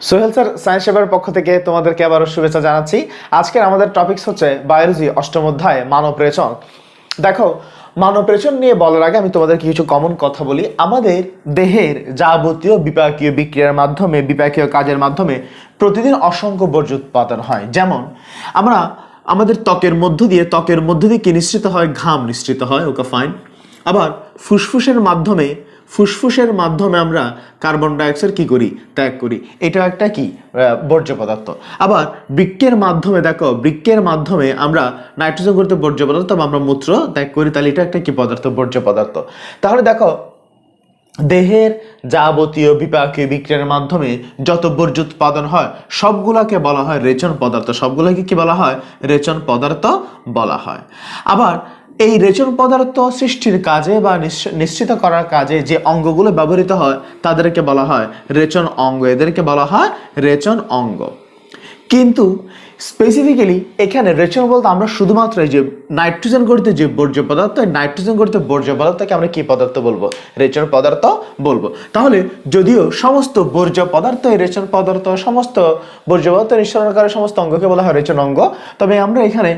Sohel sir science সেবার পক্ষ থেকে তোমাদেরকে আবারও শুভেচ্ছা জানাচ্ছি। আজকের আমাদের টপিকস হচ্ছে বায়োলজি অষ্টম অধ্যায় মানব রেচন। দেখো, মানব রেচন নিয়ে বলার আগে আমি তোমাদেরকে কিছু কমন কথা বলি। আমাদের দেহের যাবতীয় বিপাকীয় বিক্রিয়ার মাধ্যমে, বিপাকীয় কাজের মাধ্যমে প্রতিদিন অসংখ্য বর্জ্য উৎপাদন হয়। যেমন আমরা আমাদের ত্বকের মধ্য দিয়ে কি নিঃসৃত হয়? ঘাম নিঃসৃত হয়, ওকে ফাইন। আবার ফুসফুসের মাধ্যমে আমরা কার্বন ডাইঅক্সাইড কি করি? ত্যাগ করি। এটা একটা কি বর্জ্য পদার্থ। আবার বৃক্কের মাধ্যমে আমরা নাইট্রোজেন গঠিত বর্জ্য পদার্থ বা আমরা মূত্র ত্যাগ করি। তাহলে এটা একটা কি পদার্থ? বর্জ্য পদার্থ। তাহলে দেখো, দেহের যাবতীয় বিপাকীয় বিক্রিয়ার মাধ্যমে যত বর্জ্য উৎপাদন হয় সবগুলোকে বলা হয় রেচন পদার্থ। সবগুলোকে কি বলা হয়? রেচন পদার্থ বলা হয়। আবার এই রেচন পদার্থ সৃষ্টির কাজে বা নিশ্চিত করার কাজে যে অঙ্গগুলো ব্যবহৃত হয় তাদেরকে বলা হয় রেচন অঙ্গ। এদেরকে বলা হয় রেচন অঙ্গ। কিন্তু স্পেসিফিক্যালি এখানে রেচন বলতে আমরা শুধুমাত্র এই যে নাইট্রোজেন গঠিত যে বর্জ্য পদার্থ, নাইট্রোজেন গঠিত বর্জ্য পদার্থকে আমরা কি পদার্থ বলবো? রেচন পদার্থ বলবো। তাহলে যদিও সমস্ত বর্জ্য পদার্থ রেচন পদার্থ, সমস্ত বর্জ্য পদার্থ নিঃসরণকারী সমস্ত অঙ্গকে বলা হয় রেচন অঙ্গ, তবে আমরা এখানে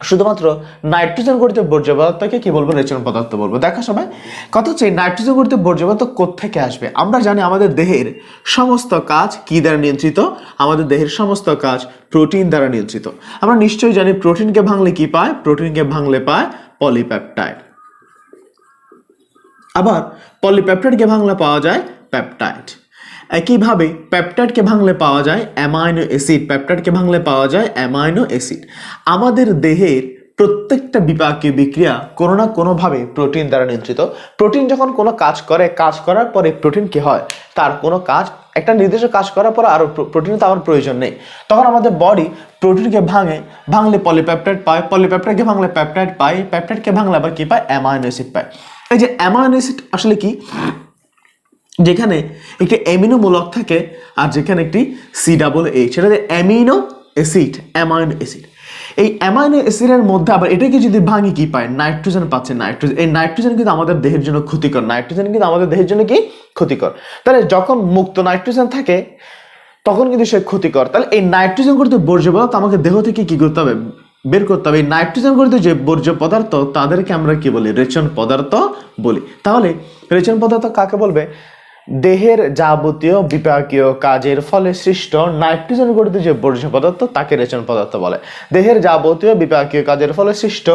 শুধুমাত্র নাইট্রোজেন গঠিত বর্জ্য পদার্থকে কি বলবো? রেচন পদার্থ বলবো। দেখা সময় কথা হচ্ছে নাইট্রোজেন গঠিত বর্জ্য পদার্থ কোত্থেকে আসবে? আমরা জানি আমাদের দেহের সমস্ত কাজ কি দ্বারা নিয়ন্ত্রিত? আমাদের দেহের সমস্ত কাজ প্রোটিন দ্বারা নিয়ন্ত্রিত। আমরা নিশ্চয়ই জানি প্রোটিনকে ভাঙলে কি পায়? প্রোটিনকে ভাঙলে পায় পলিপেপটাইড। আবার পলিপেপটাইডকে ভাঙলে পাওয়া যায় পেপটাইড। একইভাবে পেপটাইডকে ভাঙলে পাওয়া যায় অ্যামাইনো অ্যাসিড। পেপটাইডকে ভাঙলে পাওয়া যায় অ্যামাইনো অ্যাসিড। আমাদের দেহের প্রত্যেকটা বিপাকীয় বিক্রিয়া কোনো না কোনোভাবে প্রোটিন দ্বারা নিয়ন্ত্রিত। প্রোটিন যখন কোনো কাজ করে, কাজ করার পরে প্রোটিন কি হয়? তার কোনো কাজ, একটা নির্দিষ্ট কাজ করার পর আরও প্রোটিন তো আমার প্রয়োজন নেই, তখন আমাদের বডি প্রোটিনকে ভাঙলে পলিপেপটাইড পায়, পলিপেপটাইডকে ভাঙলে পেপটাইড পায়, পেপটাইডকে ভাঙলে আবার কি পায়? অ্যামাইনো অ্যাসিড পায়। এই যে অ্যামাইনো অ্যাসিড আসলে কি? যেখানে একটি অ্যামিনো মূলক থাকে আর যেখানে একটি COOH, সেটা অ্যামিনো অ্যাসিড, অ্যামাইনো অ্যাসিড। এই অ্যামাইনো অ্যাসিডের মধ্যে আবার এটাকে যদি ভাঙি কি পায়? নাইট্রোজেন পাচ্ছে। নাইট্রোজেন, এই নাইট্রোজেন কিন্তু আমাদের দেহের জন্য ক্ষতিকর। নাইট্রোজেন কিন্তু আমাদের দেহের জন্য কি? ক্ষতিকর। তাহলে যখন মুক্ত নাইট্রোজেন থাকে তখন কিন্তু সে ক্ষতিকর। তাহলে এই নাইট্রোজেন গঠিত বর্জ্য পদার্থ আমাকে দেহ থেকে কি করতে হবে? বের করতে হবে। এই নাইট্রোজেন গঠিত যে বর্জ্য পদার্থ তাদেরকে আমরা কি বলি? রেচন পদার্থ বলি। তাহলে রেচন পদার্থ কাকে বলবে? দেহের যাবতীয় বিপাকীয় কাজের ফলে সৃষ্ট নাইট্রোজেন গঠিত যে বর্জ্য পদার্থ তাকে রেচন পদার্থ বলে। দেহের যাবতীয় বিপাকীয় কাজের ফলে সৃষ্ট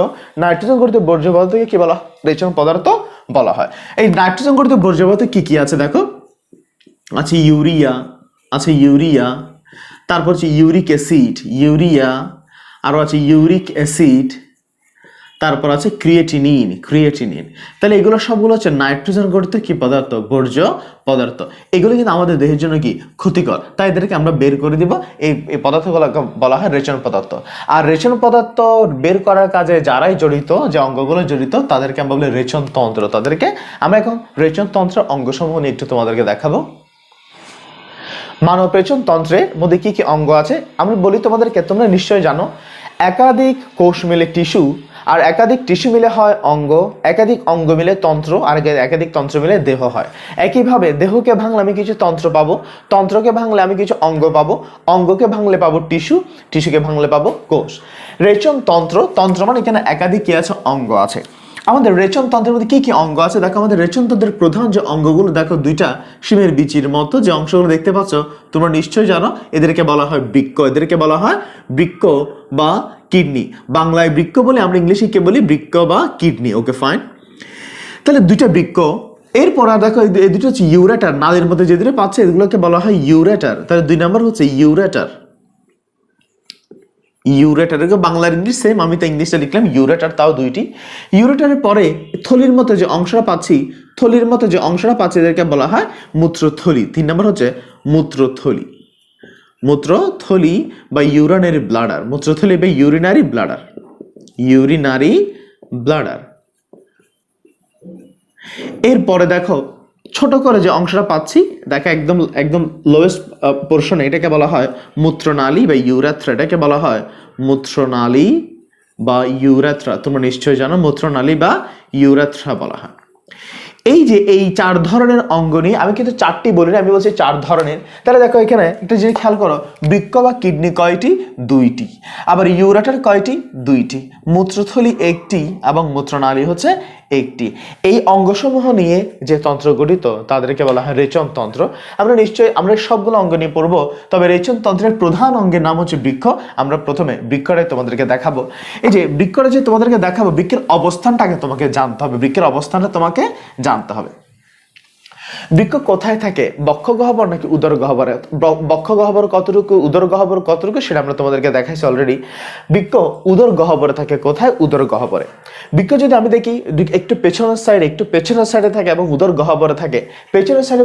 নাইট্রোজেন গঠিত বর্জ্য পদার্থকে কি বলা? রেচন পদার্থ বলা হয়। এই নাইট্রোজেন গঠিত বর্জ্য পদার্থ কি কি আছে দেখো। আছে ইউরিয়া, তারপর হচ্ছে ইউরিক অ্যাসিড, আরো আছে ইউরিক অ্যাসিড, তারপর আছে ক্রিয়েটিনিন। তাহলে এগুলো সবগুলো হচ্ছে নাইট্রোজেন গঠিত কি পদার্থ? বর্জ্য পদার্থ। এগুলো কিন্তু আমাদের দেহের জন্য কি? ক্ষতিকর। তাই এদেরকে আমরা বের করে দিব। এই পদার্থগুলোকে বলা হয় রেচন পদার্থ। আর রেচন পদার্থ বের করার কাজে যারাই জড়িত, যে অঙ্গগুলো জড়িত, তাদেরকে আমরা বলি রেচন তন্ত্র। তাদেরকে আমরা এখন রেচন তন্ত্রের অঙ্গসমূহ নিয়ে একটু তোমাদেরকে দেখাবো। মানব রেচন তন্ত্রের মধ্যে কি কি অঙ্গ আছে আমি বলি তোমাদেরকে। তোমরা নিশ্চয়ই জানো একাধিক কোষ মিলে টিস্যু, আর একাধিক টিস্যু মিলে হয় অঙ্গ, একাধিক অঙ্গ মিলে তন্ত্র, আর একাধিক তন্ত্র মিলে দেহ হয়। একইভাবে দেহকে ভাঙলে আমি কিছু তন্ত্র পাবো, তন্ত্রকে ভাঙলে আমি কিছু অঙ্গ পাবো, অঙ্গকে ভাঙলে পাবো টিস্যু, টিস্যুকে ভাঙলে পাবো কোষ। রেচন তন্ত্র মানে এখানে একাধিক কি আছে? অঙ্গ আছে। আমাদের রেচন তন্ত্রের মধ্যে কি কি অঙ্গ আছে দেখো। আমাদের রেচন তন্ত্রের প্রধান যে অঙ্গগুলো দেখো, দুইটা শিমের বিচির মতো যে অংশগুলো দেখতে পাচ্ছ, তোমরা নিশ্চয়ই জানো এদেরকে বলা হয় বৃক্ক। এদেরকে বলা হয় বৃক্ক বা কিডনি। বাংলায় বৃক্ক বলে, আমরা ইংলিশে কি বলি? বৃক্ক বা কিডনি। Okay fine. তাহলে দুইটা বৃক্ক। এরপর আর দেখো এই দুটো হচ্ছে ইউরেটার। নালীর মধ্যে যে দুটো পাচ্ছে এগুলোকে বলা হয় ইউরেটার। তাহলে 2 নম্বর হচ্ছে ইউরেটার। বাংলার ইংলিশ সেম, আমি তো ইংলিশটা লিখলাম ইউরেটার, তাও দুইটি। ইউরেটারের পরে থলির মতো যে অংশটা পাচ্ছি, এদেরকে বলা হয় মূত্রথলি। 3 নম্বর হচ্ছে মূত্রথলি বা ইউরিনারি ব্লাডার। মূত্রথলি বা ইউরিনারি ব্লাডার। এরপরে দেখো ছোট করে যে অংশটা পাচ্ছি, দেখো একদম লোয়েস্ট পোর্শনে, এটাকে বলা হয় মূত্রনালী বা ইউরেথ্রা। এটাকে বলা হয় মূত্রনালী বা ইউরেথ্রা। তোমরা নিশ্চয়ই জানো মূত্রনালী বা ইউরেথ্রা বলা হয়। এই যে এই 4 ধরনের অঙ্গ নিয়ে আমি কিন্তু 4টি বলি না, আমি বলছি 4 ধরনের। তাহলে দেখো এখানে একটা জিনিস খেয়াল করো, বৃক্ক বা কিডনি কয়টি? 2টি। আবার ইউরেটার কয়টি? 2টি। মূত্রথলি 1টি এবং মূত্রনালী হচ্ছে 1টি। এই অঙ্গসমূহ নিয়ে যে তন্ত্র গঠিত তাদেরকে বলা হয় রেচন তন্ত্র। আমরা সবগুলো অঙ্গ নিয়ে পড়বো, তবে রেচন তন্ত্রের প্রধান অঙ্গের নাম হচ্ছে বৃক্ক। আমরা প্রথমে বৃক্ষটাই তোমাদেরকে দেখাবো। এই যে বৃক্ষটা যে তোমাদেরকে দেখাবো, বৃক্ষের অবস্থানটাকে তোমাকে জানতে হবে, বৃক্ষের অবস্থানটা তোমাকে জানতে হবে। বৃক্ক কোথায় থাকে? বক্ষ গহ্বর নাকি উদর গহ্বরে? বক্ষ গহ্বর কতটুকু, উদর গহ্বর কতটুকু, সেটা আমরা তোমাদেরকে দেখাইছি অলরেডি। বৃক্ক উদর গহ্বরে থাকে। কোথায়? উদর গহ্বরে। বৃক্ক যদি আমি দেখি একটু পেছনের সাইডে থাকে এবং উদর গহ্বরে থাকে। পেছনের সাইডে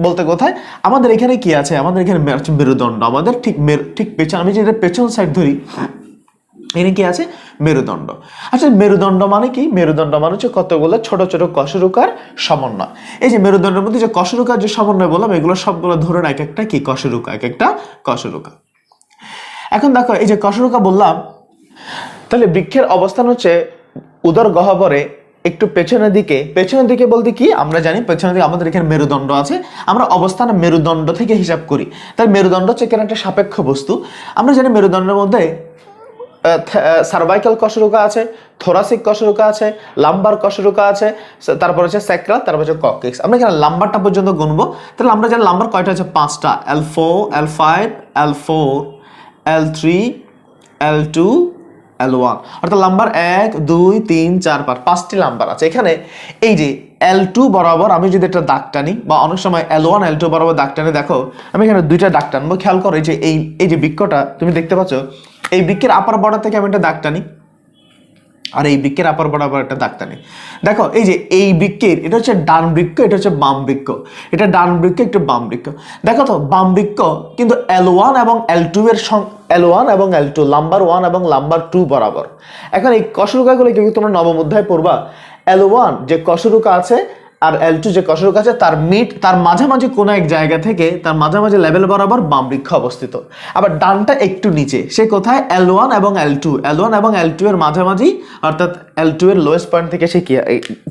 বলতে কোথায়? আমাদের এখানে কি আছে? আমাদের এখানে মেরুদণ্ড, আমাদের ঠিক পেছন, আমি যদি পেছন সাইড ধরি, এখানে কি আছে? মেরুদণ্ড। আচ্ছা, মেরুদণ্ড মানে কি? মেরুদণ্ড মানে হচ্ছে কতগুলো ছোট ছোট কশেরুকার সমন্বয়। এই যে মেরুদণ্ডের মধ্যে যে কশেরুকার যে সমন্বয় বললাম, এগুলো সবগুলো ধরুন এক একটা কি কশেরুকা, এক একটা কশেরুকা। এখন দেখো এই যে কশেরুকা বললাম, তাহলে বৃক্ষের অবস্থান হচ্ছে উদর গহ্বরে একটু পেছনের দিকে বলতে কি আমরা জানি পেছনের দিকে আমাদের এখানে মেরুদণ্ড আছে, আমরা অবস্থান মেরুদণ্ড থেকে হিসাব করি। তাই মেরুদণ্ড হচ্ছে এখানে একটা সাপেক্ষ বস্তু। আমরা জানি মেরুদণ্ডের মধ্যে সার্ভাইকাল কশেরুকা আছে, থোরাসিক কশেরুকা আছে, লাম্বার কশেরুকা আছে, তারপর হচ্ছে স্যাক্রাল, তারপর হচ্ছে কক্সিক্স। আমরা এখানে লাম্বারটা পর্যন্ত গুনবো। তাহলে আমরা জানি লাম্বার কয়টা আছে? 5টা। L4, L5, L4, L3, L2, L1, অর্থাৎ লাম্বার 1, 2, 3, 4, 5টি লাম্বার আছে এখানে। এই যে L2 বরাবর আমি যদি একটা দাগ টানি, বা অনেক সময় L1, L2 বরাবর দাগ টানি, দেখো আমি এখানে 2টা দাগ টানবো। খেয়াল করো যে এই যে বৃক্ষটা তুমি দেখতে পাচ্ছ, এই বৃক্ষের আপার বর্ডার থেকে আমি একটা দাগ টানি, আর এই বৃক্ষের আপার বরাবর একটা দাগ টানি। দেখো এই যে এই বৃক্ষের, এটা হচ্ছে ডান বৃক্ষ, এটা হচ্ছে বাম বৃক্ষ। এটা ডান বৃক্ষ, একটু বাম বৃক্ষ। দেখো তো বাম বৃক্ষ কিন্তু L1 এবং L2 এর L1 এবং L2, লাম্বার 1 এবং লাম্বার 2 বরাবর। এখন এই কশেরুকাগুলো কিন্তু তোমরা নবম অধ্যায়ে পড়বা। L1 যে কশেরুকা আছে আর L2 যে কশেরুকা আছে, তার মাঝামাঝি কোনো এক জায়গা থেকে, তার মাঝামাঝি লেভেল বরাবর বাম বৃক্ষ অবস্থিত। আবার ডানটা একটু নিচে, সে কোথায়? L1 এবং L2 এর মাঝামাঝি, অর্থাৎ L2 এর লোয়েস্ট পয়েন্ট থেকে সে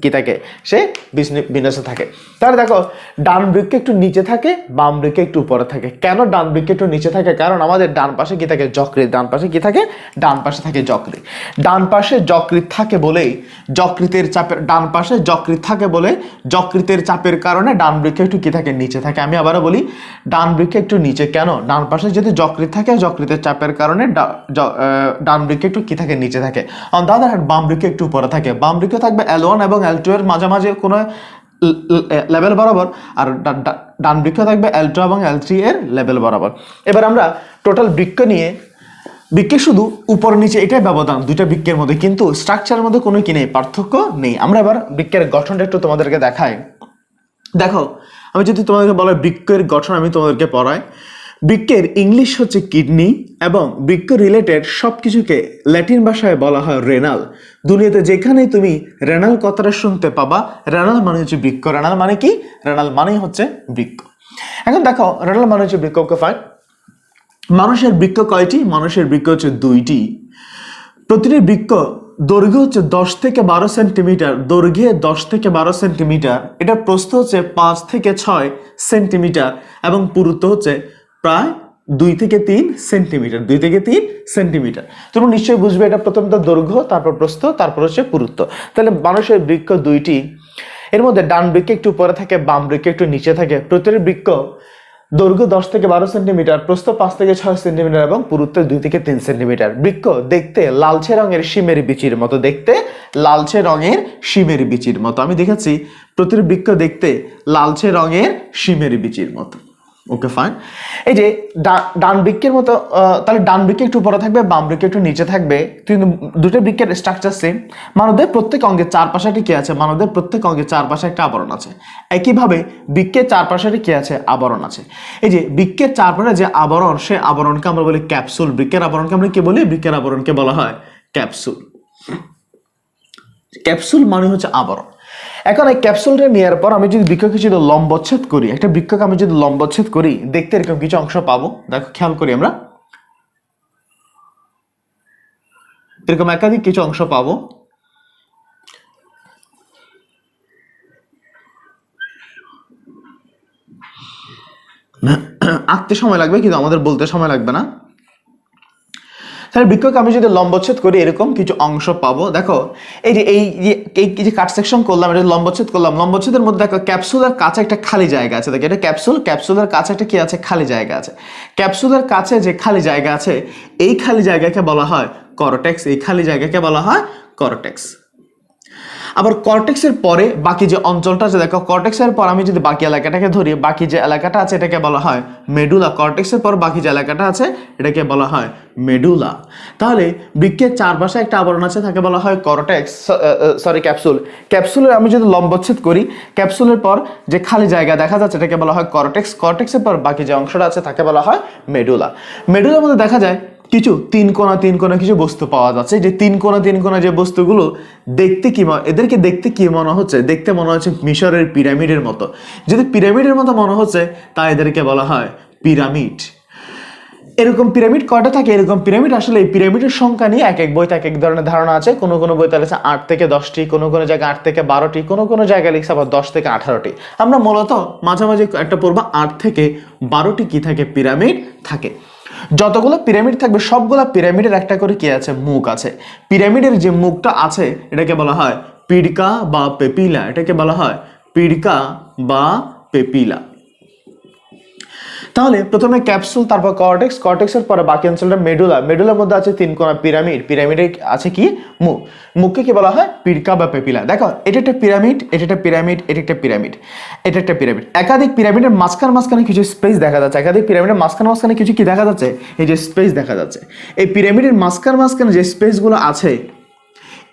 কি থাকে? সে বিন্যাসে থাকে। তাহলে দেখো ডান বৃক্ষ একটু নিচে থাকে, বাম বৃক্ষ একটু উপরে থাকে। কেন ডান বৃক্ষ একটু নিচে থাকে? কারণ আমাদের ডান পাশে কি থাকে? যকৃৎ। ডান পাশে কি থাকে? ডান পাশে থাকে যকৃৎ। ডান পাশে যকৃৎ থাকে বলেই যকৃতের চাপের, ডান পাশে যকৃৎ থাকে বলে যকৃতের চাপের কারণে ডান বৃক্ষ একটু কি থাকে? নিচে থাকে। আমি আবারও বলি, ডান বৃক্ষ একটু নিচে। কেন? ডান পাশে যদি যকৃৎ থাকে, যকৃতের চাপের কারণে ডান বৃক্ষ একটু কি থাকে? নিচে থাকে। অন দ্য আদার হ্যান্ড বাম বৃক্ষ একটু উপরে থাকে। বাম বৃক্ষ থাকবে L1 এবং L2 এর মাঝামাঝি কোনো লেভেল বরাবর, আর ডান বৃক্ষ থাকবে L2 এবং L3 এর লেভেল বরাবর। এবার আমরা টোটাল বৃক্ষ নিয়ে, বৃক্ষে শুধু উপর নিচে এটাই ব্যবধান দুইটা বৃক্ষের মধ্যে, কিন্তু স্ট্রাকচারের মধ্যে কোনো কি নেই, পার্থক্য নেই। আমরা এবার বৃক্ষের গঠনটা একটু তোমাদেরকে দেখাই। দেখো আমি যদি তোমাদেরকে বলা বৃক্ষের গঠন আমি তোমাদেরকে পড়াই, বৃক্ষের ইংলিশ হচ্ছে কিডনি, এবং বৃক্ষ রিলেটেড সব কিছুকে ল্যাটিন ভাষায় বলা হয় রেনাল। দুনিয়াতে যেখানেই তুমি রেনাল কথাটা শুনতে পাবা, রেনাল মানে হচ্ছে বৃক্ষ। রেনাল মানে কি? রেনাল মানে হচ্ছে বৃক্ষ। এখন দেখো রেনাল মানে হচ্ছে বৃক্ষকে ফাইন। মানুষের বৃক্ষ কয়টি? মানুষের বৃক্ষ হচ্ছে 2টি। প্রতিটি বৃক্ষ দৈর্ঘ্য হচ্ছে 10 থেকে 12 সেন্টিমিটার, দৈর্ঘ্যে 10 থেকে 12 সেন্টিমিটার, এটা প্রস্থ হচ্ছে 5 থেকে 6 সেন্টিমিটার, এবং পুরুত্ব হচ্ছে প্রায় 2 থেকে 3 সেন্টিমিটার। 2 থেকে 3 সেন্টিমিটার। তোমরা নিশ্চয়ই বুঝবে এটা প্রথমত দৈর্ঘ্য, তারপর প্রস্থ, তারপর হচ্ছে পুরুত্ব। তাহলে মানুষের বৃক্ষ 2টি। এর মধ্যে ডান বৃক্ষ একটু উপরে থাকে, বাম বৃক্ষ একটু নিচে থাকে। প্রতিটি বৃক্ষ দৈর্ঘ্য 10 থেকে 12 সেন্টিমিটার, প্রস্থ 5 থেকে 6 সেন্টিমিটার, এবং পুরুত্ব 2 থেকে 3 সেন্টিমিটার। বৃক্ষ দেখতে লালচে রঙের শিমের বিচির মতো, দেখতে লালচে রঙের শিমের বিচির মতো। আমি দেখেছি প্রতিটি বৃক্ষ দেখতে লালচে রঙের শিমের বিচির মতো। Okay fine. এই যে ডান বৃক্ষের মতো, তাহলে ডান বৃক্ষ একটু উপরে থাকবে, বাম বৃক্ষ একটু নিচে থাকবে, কিন্তু দুটো বৃক্ষের স্ট্রাকচার সেম। মানবদের প্রত্যেক অঙ্গের চারপাশে কি আছে? মানবদের প্রত্যেক অঙ্গের চারপাশে একটা আবরণ আছে। একইভাবে বৃক্ষের চারপাশে কি আছে? আবরণ আছে। এই যে বৃক্ষের চারপাশে যে আবরণ, সে আবরণকে আমরা বলি ক্যাপসুল। বৃক্ষের আবরণকে আমরা কি বলি? বৃক্ষের আবরণকে বলা হয় ক্যাপসুল। ক্যাপসুল মানে হচ্ছে আবরণ। এখন এই ক্যাপসুলটা নেওয়ার পর আমি যদি বৃক্ষকে যদি লম্বচ্ছেদ করি, একটা বৃক্ষকে আমি যদি লম্বচ্ছেদ করি, দেখতে এরকম কিছু অংশ পাবো। দেখো খেয়াল করি, আমরা এরকম একাধিক কিছু অংশ পাবো। আঁকতে সময় লাগবে কিন্তু আমাদের বলতে সময় লাগবে না। তাহলে বৃক্ষকে আমি যদি লম্বচ্ছেদ করি এরকম কিছু অংশ পাবো। দেখো এই যে কাট সেকশন করলাম, এটা লম্বচ্ছেদ করলাম, লম্বচ্ছেদের মধ্যে দেখো ক্যাপসুলের কাছে একটা খালি জায়গা আছে। দেখো এটা ক্যাপসুলের কাছে একটা কি আছে, খালি জায়গা আছে। ক্যাপসুলের কাছে যে খালি জায়গা আছে এই খালি জায়গাকে বলা হয় কর্টেক্স, এই খালি জায়গাকে বলা হয় কর্টেক্স। আবার কর্টেক্সের পরে বাকি যে অঞ্চলটা আছে, দেখো কর্টেক্সের পর আমি যদি বাকি এলাকাটাকে ধরি, বাকি যে এলাকাটা আছে এটাকে বলা হয় মেডুলা। কর্টেক্সের পর বাকি যে এলাকাটা আছে এটাকে বলা হয় মেডুলা। তাহলে বৃক্ষের চারপাশে একটা আবরণ আছে, তাকে বলা হয় কর্টেক্স, ক্যাপসুল। ক্যাপসুলের আমি যদি লম্বচ্ছেদ করি, ক্যাপসুলের পর যে খালি জায়গা দেখা যাচ্ছে এটাকে বলা হয় কর্টেক্স। কর্টেক্সের পর বাকি যে অংশটা আছে তাকে বলা হয় মেডুলা। মেডুলার মধ্যে দেখা যায় কিছু তিন কোণা কিছু বস্তু পাওয়া যাচ্ছে। যে তিন কোণা যে বস্তুগুলো দেখতে এদেরকে দেখতে কি মনে হচ্ছে, দেখতে মনে হচ্ছে মিশরের পিরামিডের মতো। যদি পিরামিডের মতো মনে হচ্ছে তাই এদেরকে বলা হয় পিরামিড। এরকম পিরামিড কয়টা থাকে, এরকম পিরামিড আসলে এই পিরামিডের সংখ্যা নিয়ে এক এক বইতে এক এক ধরনের ধারণা আছে। কোনো বইতে লেখা 8 থেকে 10টি, কোনো জায়গায় 8 থেকে 12টি, কোনো জায়গায় লিখছে আবার 10 থেকে 18টি। আমরা মূলত মাঝামাঝি একটা পড়বো 8 থেকে 12টি কি থাকে, পিরামিড থাকে। যতগুলো পিরামিড থাকবে সবগুলো পিরামিডের একটা করে কি আছে, মুখ আছে। পিরামিডের যে মুখটা আছে এটাকে বলা হয় পিডকা বা পেপিলা, এটাকে বলা হয় পিডকা বা পেপিলা। তাহলে প্রথমে ক্যাপসুল, তারপর কর্টেক্স, কর্টেক্সের পরে বাকি অঞ্চলটা মেডুলা। মেডুলার মধ্যে আছে তিন কোণা পিরামিড, পিরামিডে আছে কি, মুখ। মুখকে কি বলা হয়, পিডকা বা পেপিলা। দেখো এটা একটা পিরামিড, এটা একটা পিরামিড, এটা একটা পিরামিড, এটা একটা পিরামিড। একাধিক পিরামিডের মাঝখানে কিছু স্পেস দেখা যাচ্ছে। একাধিক পিরামিডের মাঝখানে কিছু কি দেখা যাচ্ছে, এই যে স্পেস দেখা যাচ্ছে। এই পিরামিডের মাঝখানে যে স্পেসগুলো আছে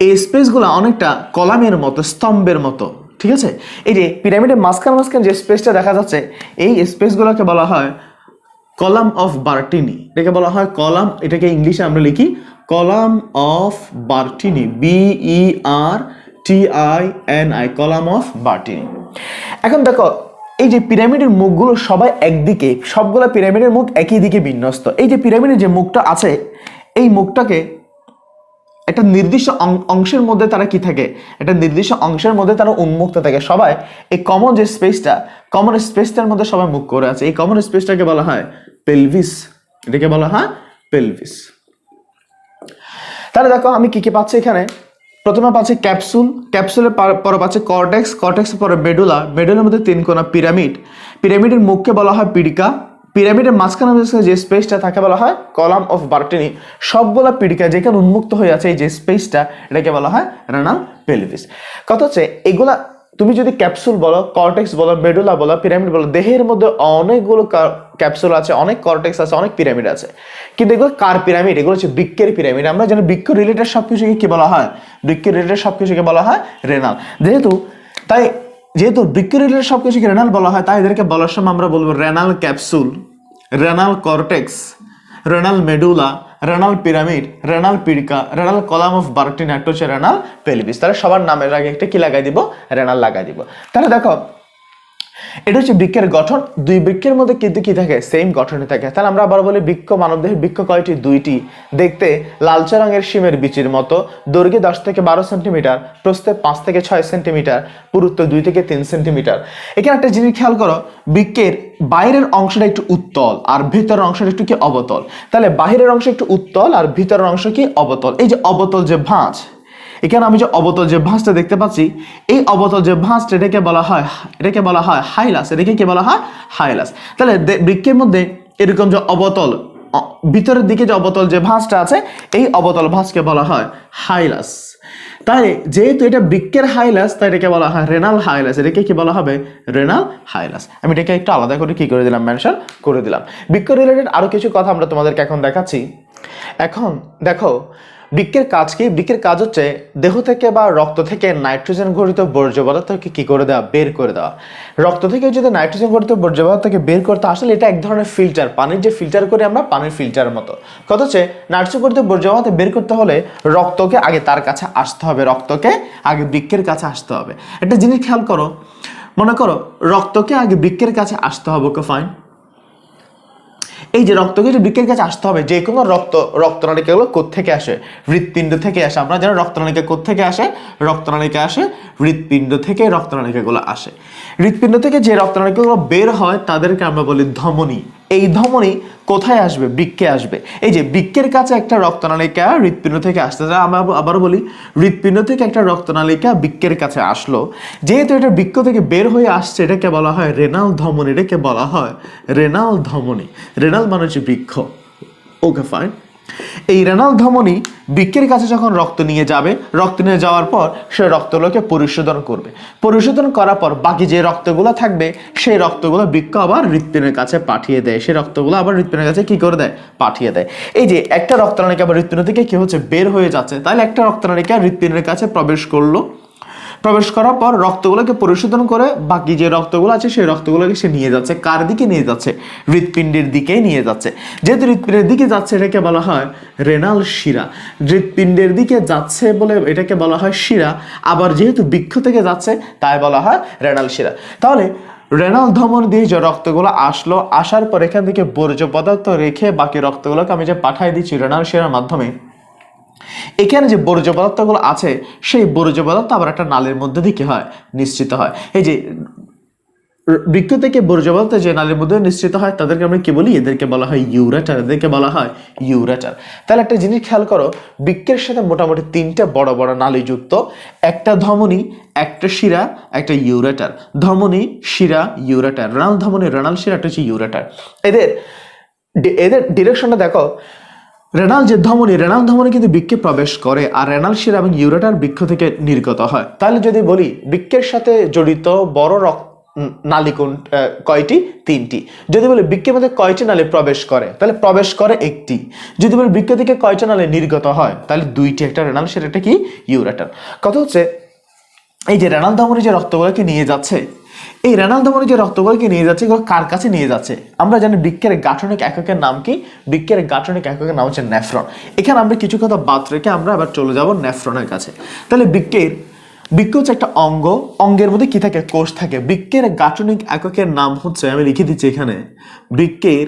এই স্পেসগুলো অনেকটা কলামের মতো, স্তম্ভের মতো, ঠিক আছে। এই যে পিরামিডের মাঝখানে যে স্পেসটা দেখা যাচ্ছে এই স্পেসগুলোকে বলা হয় কলাম অফ বার্টিনি। এটাকে বলা হয় কলাম, এটাকে ইংলিশে আমরা লিখি column of Bertini, BERTINI, column of Bertini. এখন দেখো এই যে পিরামিডের মুখগুলো সবাই একদিকে, সবগুলো পিরামিডের মুখ একই দিকে বিন্যস্ত। এই যে পিরামিডের যে মুখটা আছে এই মুখটাকে একটা নির্দিষ্ট অংশের মধ্যে তারা কি থাকে, একটা নির্দিষ্ট অংশের মধ্যে তারা উন্মুক্ত থাকে। সবাই এই কমন স্পেসটার মধ্যে সবাই মুখ করে আছে। এই কমন স্পেসটাকে বলা হয় পেলভিস, এটাকে বলা হয় পেলভিস। তাহলে দেখো আমি কি পাচ্ছি এখানে, প্রথমে পাচ্ছি ক্যাপসুল, ক্যাপসুলের পরে পাচ্ছি কর্টেক্স, কর্টেক্সের পরে মেডুলা, মেডুলার মধ্যে তিন কোণা পিরামিড, পিরামিডের মুখকে বলা হয় পিডিকা, পিরামিডের মাঝখানে যে স্পেসটা তাকে বলা হয় কলাম অফ বার্টিনি। সবগুলা পিডিকা যেখানে উন্মুক্ত হয়ে আছে এই যে স্পেসটা এটাকে বলা হয় রেনাল পেলভিস। কথা হচ্ছে এগুলা তুমি যদি ক্যাপসুল বলো, কর্টেক্স বলো, মেডুলা বলো, পিরামিড বলো, দেহের মধ্যে অনেকগুলো ক্যাপসুল আছে, অনেক কর্টেক্স আছে, অনেক পিরামিড আছে। কিন্তু এগুলো কার পিরামিড, এগুলো হচ্ছে বৃক্কের পিরামিড। আমরা জানি বৃক্ক রিলেটেড সবকিছুকে কি বলা হয়, বৃক্কের রিলেটেড সবকিছুকে বলা হয় রেনাল। যেহেতু বৃক্ক রিলেটেড সবকিছুকে রেনাল বলা হয় তাই এদেরকে বলার সময় আমরা বলবো renal capsule, renal cortex, renal medulla, renal pyramid, renal পিডকা, রেনাল কলাম অফ বার্টিনি, একটা হচ্ছে রেনাল পেলভিস। তাহলে সবার নামের আগে একটা কি লাগাই দিব, রেনাল লাগাই দিব। তাহলে দেখো এটা হচ্ছে বৃক্কের গঠন। দুই বৃক্কের মধ্যে কিন্তু কি থাকে, সেম গঠনে থাকে। তাহলে আমরা আবার বলি বৃক্ক, মানবদেহের বৃক্ক কয়টি, দুইটি। দেখতে লালচে রঙের শিমের বিচির মতো, দৈর্ঘ্যে 10 থেকে 12 সেন্টিমিটার, প্রস্থে 5 থেকে 6 সেন্টিমিটার, পুরুত্ব 2 থেকে 3 সেন্টিমিটার। এখানে একটা জিনিস খেয়াল করো, বৃক্কের বাইরের অংশটা একটু উত্তল আর ভিতরের অংশটা একটু কি অবতল। তাহলে বাইরের অংশ একটু উত্তল আর ভিতরের অংশ কি অবতল। এই যে অবতল যে ভাঁজ, এখানে আমি যে অবতল যে ভাঁজটা দেখতে পাচ্ছি এই অবতল যে ভাঁজটা এটাকে বলা হয় হাইলাস, এটাকে কি বলা হয়, হাইলাস। তাহলে বৃক্কের মধ্যে এরকম যে অবতল, ভিতরের দিকে যে অবতল যে ভাঁজটা আছে এই অবতল ভাঁজকে বলা হয় হাইলাস। তাই যেহেতু এটা বৃক্কের হাইলাস তাই এটাকে বলা হয় রেনাল হাইলাস, এটাকে কি বলা হবে, রেনাল হাইলাস। আমি এটাকে একটু আলাদা করে কি করে দিলাম, মেনশন করে দিলাম। বৃক্ক রিলেটেড আরো কিছু কথা আমরা তোমাদেরকে এখন দেখাচ্ছি। এখন দেখো বৃক্কের কাজ কি, বৃক্কের কাজ হচ্ছে দেহ থেকে বা রক্ত থেকে নাইট্রোজেন ঘটিত বর্জ্য পদার্থকে কি করে দেওয়া, বের করে দেওয়া। রক্ত থেকে যদি নাইট্রোজেন ঘটিত বর্জ্য পদার্থকে বের করতে, আসলে এটা এক ধরনের ফিল্টার, পানির যে ফিল্টার করি আমরা, পানির ফিল্টারের মতো। কথা হচ্ছে নাইট্রোজেন ঘটিত বর্জ্য পদার্থ বের করতে হলে রক্তকে আগে তার কাছে আসতে হবে, রক্তকে আগে বৃক্কের কাছে আসতে হবে। একটা জিনিস খেয়াল করো, মনে করো রক্তকে আগে বৃক্কের কাছে আসতে হবে, ওকে ফাইন। এই যে রক্তকে যে বৃক্কের কাছে আসতে হবে, যে কোনো রক্তনালিকাগুলো কোত্থেকে আসে? হৃৎপিণ্ড থেকে আসে। আমরা জানি রক্তনালিকা কোত্থেকে আসে? রক্তনালিকা আসে হৃৎপিণ্ড থেকে, রক্তনালিকাগুলো আসে। হৃৎপিণ্ড থেকে যে রক্তনালিকাগুলো বের হয় তাদেরকে আমরা বলি ধমনী। এই ধমনী কোথায় আসবে? বৃক্কে আসবে। এই যে বৃক্কের কাছে একটা রক্তনালিকা হৃৎপিণ্ড থেকে আসতে যায়, আমরা আবার বলি হৃৎপিণ্ড থেকে একটা রক্তনালিকা বৃক্কের কাছে আসলো, যেহেতু এটা বৃক্ক থেকে বের হয়ে আসছে, এটাকে বলা হয় রেনাল ধমনী। এটাকে বলা হয় রেনাল ধমনী। রেনাল মানে হচ্ছে বৃক্ষ। Okay fine. এই রেনাল ধমনী বৃক্কের কাছে যখন রক্ত নিয়ে যাবে, রক্ত নিয়ে যাওয়ার পর সে রক্তগুলোকে পরিশোধন করবে। পরিশোধন করার পর বাকি যে রক্তগুলো থাকবে সেই রক্তগুলো বৃক্ক আবার হৃৎপিণ্ডের কাছে পাঠিয়ে দেয়। সেই রক্তগুলো আবার হৃৎপিণ্ডের কাছে কি করে দেয়? পাঠিয়ে দেয়। এই যে একটা রক্তনালিকা আবার হৃৎপিণ্ড থেকে কি হচ্ছে? বের হয়ে যাচ্ছে। তাহলে একটা রক্তনালিকা হৃৎপিণ্ডের কাছে প্রবেশ করলো, প্রবেশ করার পর রক্তগুলোকে পরিশোধন করে বাকি যে রক্তগুলো আছে সেই রক্তগুলোকে সে নিয়ে যাচ্ছে। কার দিকে নিয়ে যাচ্ছে? হৃৎপিণ্ডের দিকে নিয়ে যাচ্ছে। যেহেতু হৃৎপিণ্ডের দিকে যাচ্ছে এটাকে বলা হয় রেনাল শিরা। হৃৎপিণ্ডের দিকে যাচ্ছে বলে এটাকে বলা হয় শিরা, আবার যেহেতু বৃক্ষ থেকে যাচ্ছে তাই বলা হয় রেনাল শিরা। তাহলে রেনাল ধমনী দিয়ে যে রক্তগুলো আসলো, আসার পর এখান থেকে বর্জ্য পদার্থ রেখে বাকি রক্তগুলোকে আমি যে পাঠিয়ে দিচ্ছি রেনাল শিরার মাধ্যমে, এখানে যে বর্জ্য পদার্থগুলো আছে সেই বর্জ্য পদার্থ আবার একটা নালীর মধ্যে দিয়ে কি হয়? নিশ্চিত হয়। এই যে বৃক্ক থেকে বর্জ্য পদার্থ যে নালীর মধ্যে নিশ্চিত হয় তাদেরকে আমরা কি বলি? এদেরকে বলা হয় ইউরেটার। এদেরকে বলা হয় ইউরেটার। তাহলে একটা জিনিস খেয়াল করো, বৃক্কের সাথে মোটামুটি তিনটা বড় বড় নালী যুক্ত, একটা ধমনী, একটা শিরা, একটা ইউরেটার। ধমনী, শিরা, ইউরেটার। রেনাল ধমনী, রেনাল শিরা, একটা হচ্ছে ইউরেটার। এদের এদের ডিরেকশনটা দেখো। রেনাল যে ধমনী, রেনাল ধমনী কিন্তু বৃক্কে প্রবেশ করে, আর রেনাল শিরা এবং ইউরেটার বৃক্ষ থেকে নির্গত হয়। তাহলে যদি বলি বৃক্কের সাথে জড়িত বড় নালী কয়টি? তিনটি। যদি বলি বৃক্কের মধ্যে কয়টি নালী প্রবেশ করে, তাহলে প্রবেশ করে একটি। যদি বলি বৃক্ক থেকে কয়টি নালী নির্গত হয়, তাহলে দুইটি, একটা রেনাল শিরা, একটা কি? ইউরেটার। কথা হচ্ছে এই যে রেনাল ধমনী যে রক্তগুলোকে নিয়ে যাচ্ছে, এই রেনাল ধমনী যে রক্তগুলোকে নিয়ে যাচ্ছে এগুলো কার কাছে নিয়ে যাচ্ছে? আমরা জানি বৃক্কের গাঠনিক এককের নাম কি? বৃক্কের গাঠনিক এককের নাম হচ্ছে নেফ্রন। এখানে আমরা কিছু কথা বাদ রেখে আমরা আবার চলে যাব নেফ্রনের কাছে। তাহলে বৃক্ক হচ্ছে একটা অঙ্গ, অঙ্গের মধ্যে কি থাকে? কোষ থাকে। বৃক্কের গাঠনিক এককের নাম হচ্ছে, আমি লিখে দিচ্ছি এখানে, বৃক্কের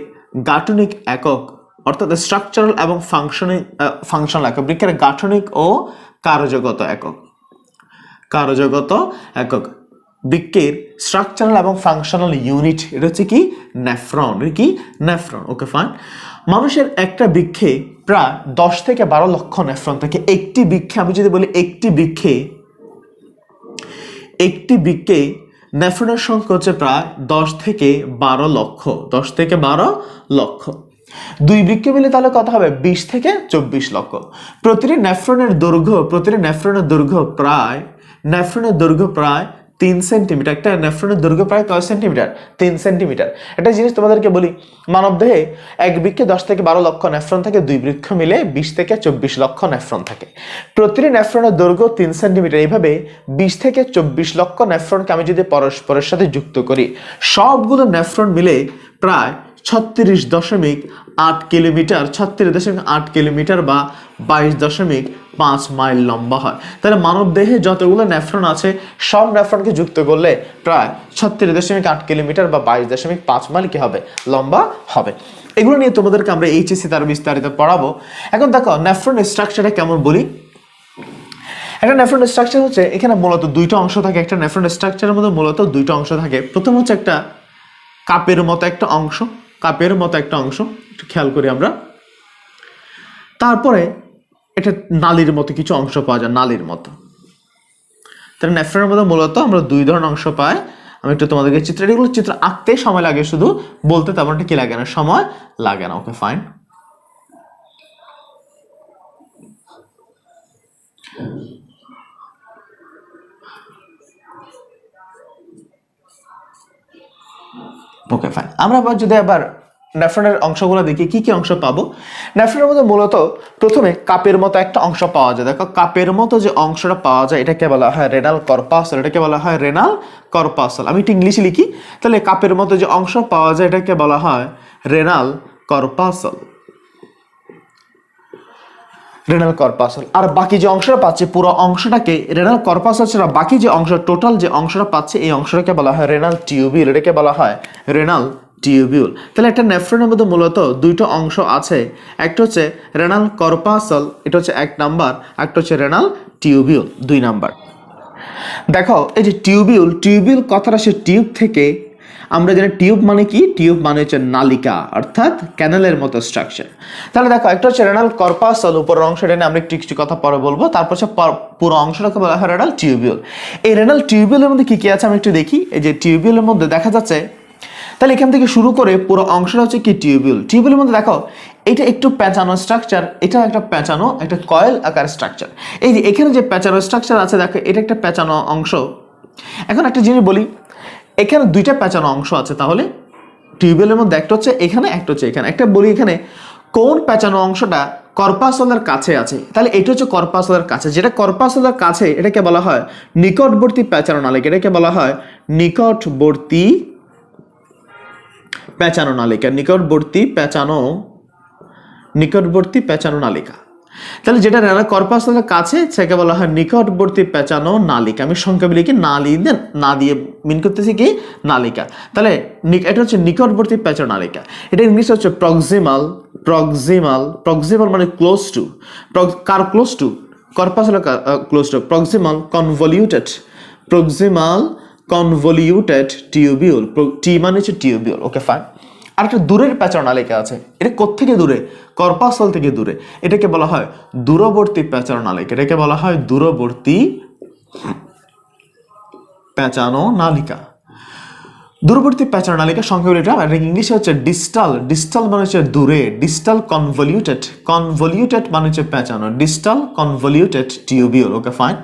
গাঠনিক একক অর্থাৎ স্ট্রাকচারাল এবং ফাংশনাল একক। বৃক্কের গাঠনিক ও কার্যগত একক। কার্যগত একক বৃক্কের স্ট্রাকচারাল এবং ফাংশনাল ইউনিট, এটা হচ্ছে কি? নেফ্রন। কি? নেফ্রন। Okay fine. মানুষের একটা বৃক্ষে প্রায় 10 থেকে 12 লক্ষ নেফ্রন থাকে। একটি বৃক্ষে, আমি যদি বলি একটি বৃক্ষে নেফ্রনের সংখ্যা হচ্ছে প্রায় 10 থেকে 12 লক্ষ। 10 থেকে 12 লক্ষ। দুই বৃক্ষে মিলে তাহলে কত হবে? 20 থেকে 24 লক্ষ। প্রতিটি নেফ্রনের দৈর্ঘ্য প্রায় 3 সেন্টিমিটার। একটা নেফ্রনের দৈর্ঘ্য প্রায় কয় সেন্টিমিটার? 3 সেন্টিমিটার। একটা জিনিস তোমাদেরকে বলি, মানবদেহে এক বৃক্ষে 10 থেকে 12 লক্ষ নেফ্রন থাকে, দুই বৃক্ষ মিলে 20 থেকে 24 লক্ষ নেফ্রন থাকে। প্রতিটি নেফ্রনের দৈর্ঘ্য 3 সেন্টিমিটার। এইভাবে 20 থেকে 24 লক্ষ নেফ্রনকে আমি যদি পরস্পরের সাথে যুক্ত করি, সবগুলো নেফ্রন মিলে প্রায় 36.8 কিলোমিটার, 36.8 কিলোমিটার বা 22.5 মাইল লম্বা হয়। তাহলে মানব দেহে যতগুলো নেফ্রন আছে সব নেফ্রনকে যুক্ত করলে প্রায় 36.8 কিলোমিটার বা 22.5 মাইল কি হবে? লম্বা হবে। এগুলো নিয়ে তোমাদেরকে আমরা এইচএসসি তার বিস্তারিত পড়াবো। এখন দেখো নেফ্রন স্ট্রাকচারটা কেমন বলি। একটা নেফ্রন স্ট্রাকচার হচ্ছে, এখানে মূলত দুইটা অংশ থাকে। একটা নেফ্রন স্ট্রাকচারের মধ্যে মূলত দুইটা অংশ থাকে। প্রথম হচ্ছে একটা কাপের মতো একটা অংশ, একটু খেয়াল করি আমরা। তারপরে এটা নালীর মতো কিছু অংশ পাওয়া যায়, নালীর মতো। তাহলে নেফ্রনের মধ্যে মূলত আমরা দুই ধরনের অংশ পাই। আমি একটু তোমাদেরকে এগুলো চিত্র আঁকতে সময় লাগে, শুধু বলতে তেমনটা কি লাগে না, সময় লাগে না। Okay fine. Okay fine. আমরা যদি আবার নেফ্রনের অংশগুলো দেখি, কি কি অংশ পাবো। নেফ্রনের মধ্যে মূলত প্রথমে কাপের মতো একটা অংশ পাওয়া যায়। দেখো কাপের মতো যে অংশটা পাওয়া যায় এটাকে বলা হয় রেনাল কর্পাসল। আমি একটু ইংলিশে লিখি। তাহলে কাপের মতো যে অংশ পাওয়া যায় এটাকে বলা হয় রেনাল কর্পাসল। আর বাকি যে অংশটা পাচ্ছে পুরো অংশটাকে রেনাল কর্পাসল ছাড়া বাকি যে অংশ, টোটাল যে অংশটা পাচ্ছে এই অংশটাকে বলা হয় রেনাল টিউবিল। এটাকে বলা হয় রেনাল টিউবিউল। তাহলে একটা নেফ্রনের মধ্যে মূলত দুইটা অংশ আছে, একটা হচ্ছে রেনাল কর্পাসল, এটা হচ্ছে 1 নাম্বার, একটা হচ্ছে রেনাল টিউবিউল 2 নাম্বার। দেখো এই যে টিউবিউল, টিউবিউল কথাটা সে টিউব থেকে, আমরা জানি টিউব মানে কি, টিউব মানে হচ্ছে নালিকা অর্থাৎ ক্যানেলের মতো স্ট্রাকচার। তাহলে দেখো একটা হচ্ছে রেনাল কর্পাসল, উপরের অংশটা নিয়ে আমরা একটু একটু কথা পরে বলবো, তারপর হচ্ছে পুরো অংশটাকে বলা হয় রেনাল টিউবিউল। এই রেনাল টিউবিউলের মধ্যে কি কি আছে আমি একটু দেখি। এই যে টিউবিউলের মধ্যে দেখা যাচ্ছে, তাহলে এখান থেকে শুরু করে পুরো অংশটা হচ্ছে কি টিউবিউল। টিউবিউলের মধ্যে দেখো এটা একটু প্যাঁচানো স্ট্রাকচার, এটা একটা প্যাঁচানো একটা কয়েল আকার স্ট্রাকচার। এই যে এখানে যে প্যাঁচানো স্ট্রাকচার আছে দেখো, এটা একটা প্যাঁচানো অংশ। এখন একটা জিনিস বলি, এখানে দুইটা প্যাঁচানো অংশ আছে, তাহলে টিউবিউলের মধ্যে একটা হচ্ছে এখানে, একটা হচ্ছে এখানে। একটা বলি এখানে কোন প্যাঁচানো অংশটা কর্পাসলের কাছে আছে, তাহলে এটা হচ্ছে কর্পাসলের কাছে। যেটা কর্পাসলের কাছে এটাকে বলা হয় নিকটবর্তী প্যাঁচানো নালিকা, এটাকে বলা হয় নিকটবর্তী প্যাঁচানো নালিকা, নিকটবর্তী প্যাঁচানো নালিকা। তাহলে যেটা রেনাল কর্পাসলের কাছে সেটাকে বলা হয় নিকটবর্তী প্যাঁচানো নালিকা। আমি সংখ্যা লিখি না দিয়ে মিন করতেছি কি নালিকা। তাহলে এটা হচ্ছে নিকটবর্তী প্যাঁচানো নালিকা। এটা ইংলিশে হচ্ছে প্রক্সিমাল। প্রক্সিমাল মানে ক্লোজ টু, কার ক্লোজ টু, কর্পাসলের close to. Proximal convoluted tubule, T মানে হচ্ছে টিউবিউল। Okay fine. আর একটা দূরের প্যাঁচানো নালিকা আছে, এটা কোত্থেকে দূরে, কর্পাসল থেকে দূরে, এটাকে বলা হয় দূরবর্তী প্যাঁচানো নালিকা, এটাকে বলা হয় দূরবর্তী প্যাঁচানো নালিকা। দূরবর্তী প্যাঁচানো নালিকা সংখ্যা এটা ইংলিশে হচ্ছে ডিস্টাল মানে হচ্ছে দূরে, ডিস্টাল কনভলিউটেড মানে হচ্ছে প্যাঁচানো, distal convoluted tubule. Okay fine.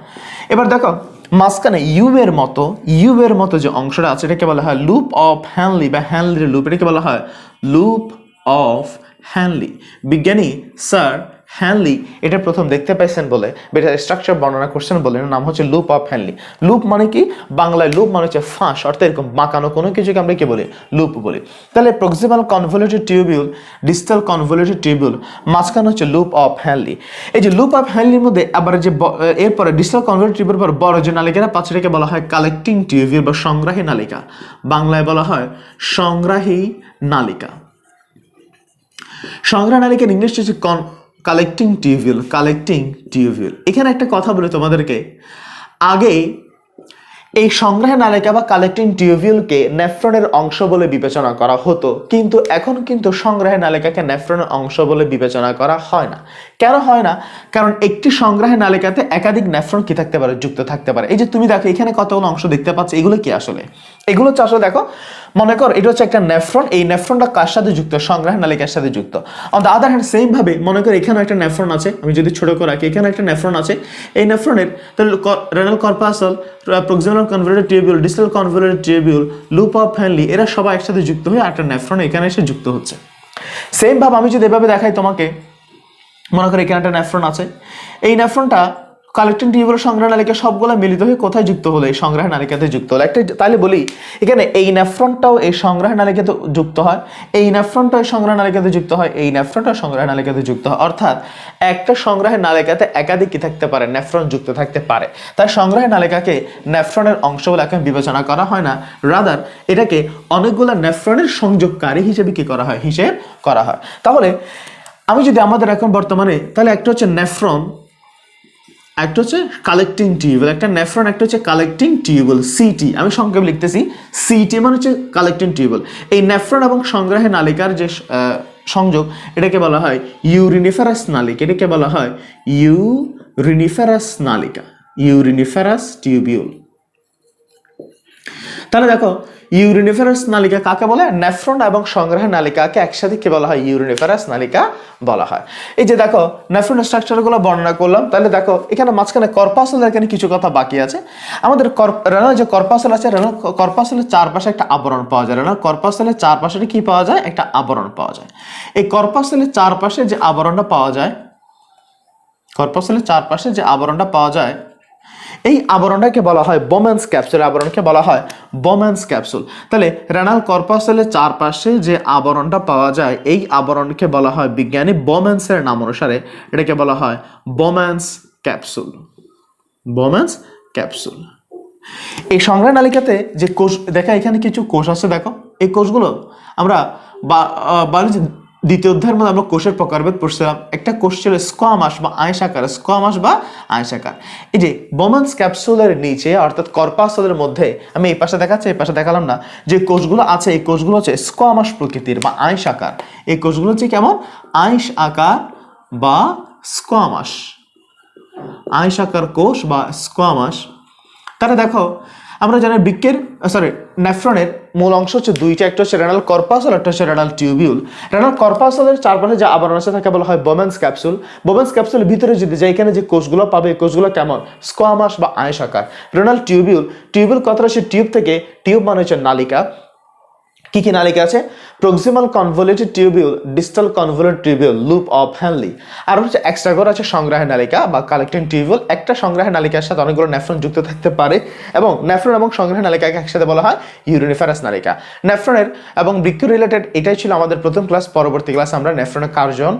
এবার দেখো মাঝখানে ইউ এর মতো যে অংশটা আছে এটাকে বলা হয় লুপ অফ হ্যানলি বা হ্যানলির লুপ, এটাকে বলা হয় লুপ অফ হ্যানলি। বিজ্ঞানী স্যার হ্যানলি এটা প্রথম দেখতে পাইছেন বলে, এটার স্ট্রাকচার বর্ণনা করছেন বলে এর নাম হচ্ছে লুপ অফ হ্যানলি। লুপ মানে কি, বাংলায় লুপ মানে হচ্ছে ফাঁস, অর্থাৎ এরকম বাঁকানো কোনো কিছুকে আমরা কি বলি, লুপ বলি। তাহলে proximal convoluted tubule, distal convoluted tubule, মাঝখানে হচ্ছে লুপ অফ হ্যানলি। এই যে লুপ অফ হ্যানলির মধ্যে আবার যে এরপরে ডিস্টাল কনভলিউটেড টিউবিউল পর বড় যে নালিকাটা পাচ্ছে এটাকে বলা হয় কালেক্টিং টিউবিউল বা সংগ্রাহী নালিকা, বাংলায় বলা হয় সংগ্রাহী নালিকা। সংগ্রাহী নালিকার ইংলিশ হচ্ছে কালেক্টিং টিউবিউল। এখানে একটা কথা বলি তোমাদেরকে, আগে এই সংগ্রাহী নালিকা বা কালেক্টিং টিউবিউলকে নেফ্রনের অংশ বলে বিবেচনা করা হতো, কিন্তু এখন কিন্তু সংগ্রাহী নালিকাকে নেফ্রনের অংশ বলে বিবেচনা করা হয় না। কেন হয় না? কারণ একটি সংগ্রাহী নালিকাতে একাধিক নেফ্রন কি থাকতে পারে, যুক্ত থাকতে পারে। এই যে তুমি দেখো এখানে কতগুলো অংশ দেখতে পাচ্ছ, এগুলো কি আসলে, এগুলো হচ্ছে আসলে দেখো, মনে কর এটা হচ্ছে একটা নেফ্রন, এই নেফ্রনটা কার সাথে যুক্ত, সংগ্রাহী নালিকার সাথে যুক্ত। On the other hand same ভাবে মনে কর এখানে একটা নেফ্রন আছে, আমি যদি ছোট করে রাখি এখানে একটা নেফ্রন আছে, এই নেফ্রনের renal corpuscle, proximal convoluted tubule, distal convoluted tubule, loop of Henle, এরা সবাই একসাথে যুক্ত হয়ে একটা নেফ্রন এখানে এসে যুক্ত হচ্ছে। সেম ভাবে আমি যদি এভাবে দেখাই তোমাকে, মনে কর এখানে একটা নেফ্রন আছে, এই নেফ্রনটা কালেক্টিং টিউবিউল সংগ্রাহী নালিকা সবগুলো মিলিত হয়ে কোথায় যুক্ত হলো, এই সংগ্রাহী নালিকাতে যুক্ত হলো একটা। তাহলে বলি এখানে এই নেফ্রনটাও এই সংগ্রাহী নালিকাতে যুক্ত হয়, এই নেফ্রনটাও এই সংগ্রাহী নালিকাতে যুক্ত হয়, এই নেফ্রনটাও সংগ্রাহী নালিকাতে যুক্ত হয়। অর্থাৎ একটা সংগ্রাহী নালিকাতে একাধিক কি থাকতে পারে, নেফ্রন যুক্ত থাকতে পারে। তাই সংগ্রাহী নালিকাকে নেফ্রনের অংশ বলে এখন বিবেচনা করা হয় না, রাদার এটাকে অনেকগুলো নেফ্রনের সংযোগকারী হিসেবে কি করা হয়, হিসেব করা হয়। তাহলে আমি যদি আমাদের এখন বর্তমানে, তাহলে একটা হচ্ছে নেফ্রন, একটা হচ্ছে কালেক্টিং টিউবিউল, একটা নেফ্রন, একটা হচ্ছে কালেক্টিং টিউবিউল, সিটি। আমি সংক্ষেপে লিখতেছি সিটি মানে হচ্ছে কালেক্টিং টিউবিউল। এই নেফ্রন এবং সংগ্রাহী নালিকার যে সংযোগ এটাকে বলা হয় ইউরিনিফেরাস নালিকা, এটাকে বলা হয় ইউরিনিফেরাস নালিকা, ইউরিনিফেরাস টিউবিউল। তাহলে দেখো ইউরিনিফেরাস নালিকা কাকে বলে, নেফ্রন এবং সংগ্রাহী নালিকাকে একসাথে কি বলা হয়, ইউরিনিফেরাস নালিকা বলা হয়। এই যে দেখো নেফ্রন স্ট্রাকচারগুলো বর্ণনা করলাম, তাহলে দেখো এখানে মাঝখানে কর্পাসলের এখানে কিছু কথা বাকি আছে। আমাদের রেনাল যে কর্পাসল আছে, রেনাল কর্পাসলের চারপাশে একটা আবরণ পাওয়া যায়, রেনাল কর্পাসলের চারপাশে কি পাওয়া যায়, একটা আবরণ পাওয়া যায়। এই কর্পাসলের চারপাশে যে আবরণটা পাওয়া যায়, কর্পাসলের চারপাশে যে আবরণটা পাওয়া যায়, এই আবরণটাকে বলা হয় বোম্যান্স ক্যাপসুল, আবরণকে বলা হয় বোম্যান্স ক্যাপসুল। তাহলে রেনাল কর্পাসলের চারপাশে যে আবরণটা পাওয়া যায়, এই আবরণকে বলা হয় বিজ্ঞানী বোম্যান্সের নাম অনুসারে এটাকে বলা হয় বোম্যান্স ক্যাপসুল, বোম্যান্স ক্যাপসুল। এই সংগ্রাহী নালিকাতে যে কোষ দেখা, এখানে কিছু কোষ আছে দেখো, এই কোষগুলো আমরা বায়োলজি দ্বিতীয় অধ্যায়ের মধ্যে আমরা কোষের প্রকারভেদ পড়ছিলাম। একটা কোষ ছিল স্কোয়ামাস বা আঁশ আকার, স্কোয়ামাস বা আঁশ আকার। এই যে বোম্যান্স ক্যাপসুলের নিচে অর্থাৎ কর্পাসলের মধ্যে, আমি এই পাশে দেখাচ্ছি, এই পাশে দেখালাম না, যে কোষগুলো আছে এই কোষগুলো হচ্ছে স্কোয়ামাস প্রকৃতির বা আঁশ আকার। এই কোষগুলো হচ্ছে কেমন? আঁশ আকার বা স্কোয়ামাস, আঁশ আকার কোষ বা স্কোয়ামাস। তাহলে দেখো আমরা জানি বৃক্কের নেফ্রনের মূল অংশ হচ্ছে দুইটা, একটা হচ্ছে রেনাল কর্পাসল, একটা হচ্ছে রেনাল টিউবিউল। রেনাল কর্পাসলের চারপাশে যে আবরণ আছে তাকে বলা হয় বোম্যান্স ক্যাপসুল। বোম্যান্স ক্যাপসুলের ভিতরে যদি যাই, এখানে যে কোষগুলো পাবে এই কোষগুলো কেমন? স্কোয়ামাস বা আঁশ আকার। রেনাল টিউবিউল, টিউবিউল কথাটা সে টিউব থেকে, টিউব মানে হচ্ছে নালিকা। কি কি নালিকা আছে? Proximal convoluted tubule, distal convoluted tubule, loop of Henle. আর হচ্ছে এক্সট্রাগোর আছে সংগ্রাহের নালিকা বা কালেক্টিং টিউবিউল। একটা সংগ্রাহের নালিকার সাথে অনেকগুলো নেফ্রন যুক্ত থাকতে পারে, এবং নেফ্রন এবং সংগ্রাহের নালিকাকে একসাথে বলা হয় ইউরিনিফারাস নালিকা। নেফ্রনের এবং বৃক্ক রিলেটেড এটাই ছিল আমাদের প্রথম ক্লাস। পরবর্তী ক্লাসে আমরা নেফ্রনের কার্জন,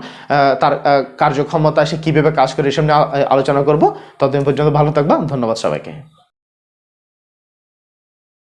তার কার্যক্ষমতা, সে কিভাবে কাজ করে এসব নিয়ে আলোচনা করব। ততদিন পর্যন্ত ভালো থাকবা। ধন্যবাদ সবাইকে।